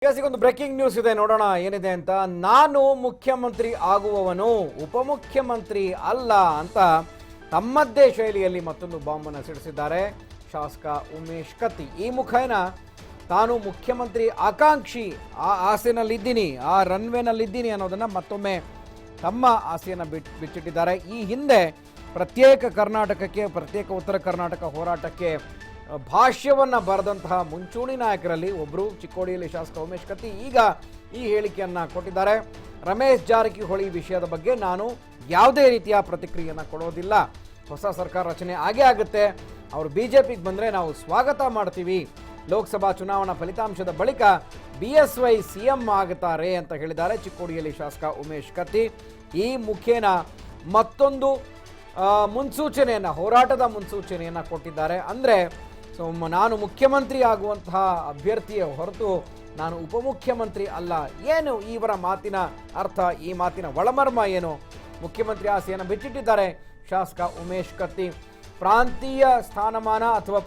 ಈಗ ಸಿಗೊಂದು breaking news ಇದೆ, ನೋಡೋಣ ಏನಿದೆ ಅಂತ. ನಾನು ಮುಖ್ಯಮಂತ್ರಿ ಆಗುವವನು, ಉಪಮುಖ್ಯಮಂತ್ರಿ ಅಲ್ಲ ಅಂತ ತಮ್ಮದ್ದೇ ಶೈಲಿಯಲ್ಲಿ ಮತ್ತೊಂದು ಬಾಂಬನ್ನು ಸಿಡಿಸಿದ್ದಾರೆ ಶಾಸಕ ಉಮೇಶ್ ಕತ್ತಿ. ಈ ಮುಖೇನ ತಾನು ಮುಖ್ಯಮಂತ್ರಿ ಆಕಾಂಕ್ಷಿ, ಆ ಆಸೆನಲ್ಲಿದ್ದೀನಿ, ಆ ರನ್ವೇನಲ್ಲಿದ್ದೀನಿ ಅನ್ನೋದನ್ನು ಮತ್ತೊಮ್ಮೆ ತಮ್ಮ ಆಸೆಯನ್ನು ಬಿಚ್ಚಿಟ್ಟಿದ್ದಾರೆ. ಈ ಹಿಂದೆ ಪ್ರತ್ಯೇಕ ಕರ್ನಾಟಕಕ್ಕೆ, ಪ್ರತ್ಯೇಕ ಉತ್ತರ ಕರ್ನಾಟಕ ಹೋರಾಟಕ್ಕೆ ಭಾಷ್ಯವನ್ನು ಬರೆದಂತಹ ಮುಂಚೂಣಿ ನಾಯಕರಲ್ಲಿ ಒಬ್ಬರು ಚಿಕ್ಕೋಡಿಯಲ್ಲಿ ಶಾಸಕ ಉಮೇಶ್ ಕತ್ತಿ ಈಗ ಈ ಹೇಳಿಕೆಯನ್ನು ಕೊಟ್ಟಿದ್ದಾರೆ. ರಮೇಶ್ ಜಾರಕಿಹೊಳಿ ವಿಷಯದ ಬಗ್ಗೆ ನಾನು ಯಾವುದೇ ರೀತಿಯ ಪ್ರತಿಕ್ರಿಯೆಯನ್ನು ಕೊಡೋದಿಲ್ಲ. ಹೊಸ ಸರ್ಕಾರ ರಚನೆ ಆಗೇ ಆಗುತ್ತೆ. ಅವರು ಬಿಜೆಪಿಗೆ ಬಂದರೆ ನಾವು ಸ್ವಾಗತ ಮಾಡ್ತೀವಿ. ಲೋಕಸಭಾ ಚುನಾವಣಾ ಫಲಿತಾಂಶದ ಬಳಿಕ BSY CM ಆಗುತ್ತಾರೆ ಅಂತ ಹೇಳಿದ್ದಾರೆ ಚಿಕ್ಕೋಡಿಯಲ್ಲಿ ಶಾಸಕ ಉಮೇಶ್ ಕತ್ತಿ. ಈ ಮುಖೇನ ಮತ್ತೊಂದು ಮುನ್ಸೂಚನೆಯನ್ನು, ಹೋರಾಟದ ಮುನ್ಸೂಚನೆಯನ್ನು ಕೊಟ್ಟಿದ್ದಾರೆ. ಅಂದರೆ ನಾನು ಮುಖ್ಯಮಂತ್ರಿ ಆಗುವಂತಹ ಅಭ್ಯರ್ಥಿಯ ಹೊರತು ನಾನು ಉಪಮುಖ್ಯಮಂತ್ರಿ ಅಲ್ಲ. ಏನು ಇವರ ಮಾತಿನ ಅರ್ಥ, ಈ ಮಾತಿನ ಒಳಮರ್ಮ ಏನು? ಮುಖ್ಯಮಂತ್ರಿ ಆಸೆಯನ್ನು ಬಿಚ್ಚಿಟ್ಟಿದ್ದಾರೆ ಶಾಸಕ ಉಮೇಶ್ ಕತ್ತಿ. ಪ್ರಾಂತೀಯ ಸ್ಥಾನಮಾನ ಅಥವಾ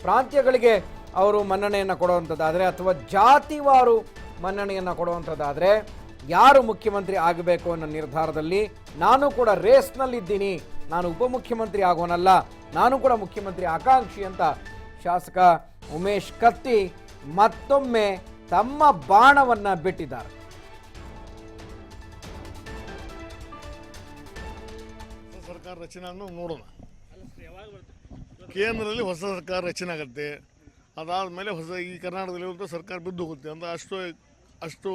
ಪ್ರಾಂತ್ಯಗಳಿಗೆ ಅವರು ಮನ್ನಣೆಯನ್ನು ಕೊಡುವಂಥದ್ದಾದರೆ, ಅಥವಾ ಜಾತಿವಾರು ಮನ್ನಣೆಯನ್ನು ಕೊಡುವಂಥದ್ದಾದರೆ, ಯಾರು ಮುಖ್ಯಮಂತ್ರಿ ಆಗಬೇಕು ಅನ್ನೋ ನಿರ್ಧಾರದಲ್ಲಿ ನಾನು ಕೂಡ ರೇಸ್ನಲ್ಲಿದ್ದೀನಿ. ನಾನು ಉಪಮುಖ್ಯಮಂತ್ರಿ ಆಗೋನಲ್ಲ, ನಾನು ಕೂಡ ಮುಖ್ಯಮಂತ್ರಿ ಆಕಾಂಕ್ಷಿ ಅಂತ ಶಾಸಕ ಉಮೇಶ್ ಕತ್ತಿ ಮತ್ತೊಮ್ಮೆ ತಮ್ಮ ಬಾಣವನ್ನು ಬಿಟ್ಟಿದ್ದಾರೆ. ಸರ್ಕಾರ ರಚನೆ ನೋಡೋಣ. ಕೇಂದ್ರದಲ್ಲಿ ಹೊಸ ಸರ್ಕಾರ ರಚನೆ ಆಗುತ್ತೆ. ಅದಾದಮೇಲೆ ಈ ಕರ್ನಾಟಕದಲ್ಲಿ ಸರ್ಕಾರ ಬಿದ್ದು ಹೋಗುತ್ತೆ ಅಂತ ಅಷ್ಟು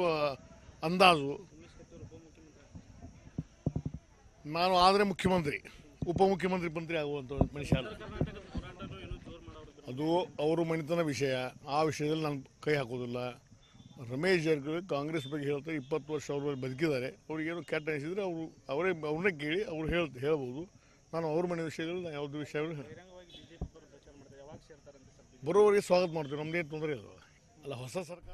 ಅಂದಾಜು. ನಾನು ಆದರೆ ಮುಖ್ಯಮಂತ್ರಿ, ಉಪಮುಖ್ಯಮಂತ್ರಿ ಆಗುವಂಥ ಮನುಷ್ಯ ಅಲ್ಲ. ಅದು ಅವರು ಮಣಿತನ ವಿಷಯ. ಆ ವಿಷಯದಲ್ಲಿ ನಾನು ಕೈ ಹಾಕೋದಿಲ್ಲ. ರಮೇಶ್ ಜಾರಕಿಹೊಳಿ ಕಾಂಗ್ರೆಸ್ ಬಗ್ಗೆ ಹೇಳ್ತಾರೆ, 20 ವರ್ಷ ಅವ್ರ ಬದುಕಿದ್ದಾರೆ. ಅವ್ರಿಗೇನು ಕೆಟ್ಟ ಅನಿಸಿದರೆ ಅವ್ರನ್ನೇ ಕೇಳಿ ಅವ್ರು ಹೇಳ್ಬೋದು. ನಾನು ಅವ್ರ ಮನೆ ವಿಷಯಗಳು ಯಾವುದೇ ವಿಷಯಗಳು ಬರೋವರಿಗೆ ಸ್ವಾಗತ ಮಾಡ್ತೀವಿ. ನಮ್ಮದೇನು ತೊಂದರೆ ಇಲ್ಲ. ಹೊಸ ಸರ್ಕಾರ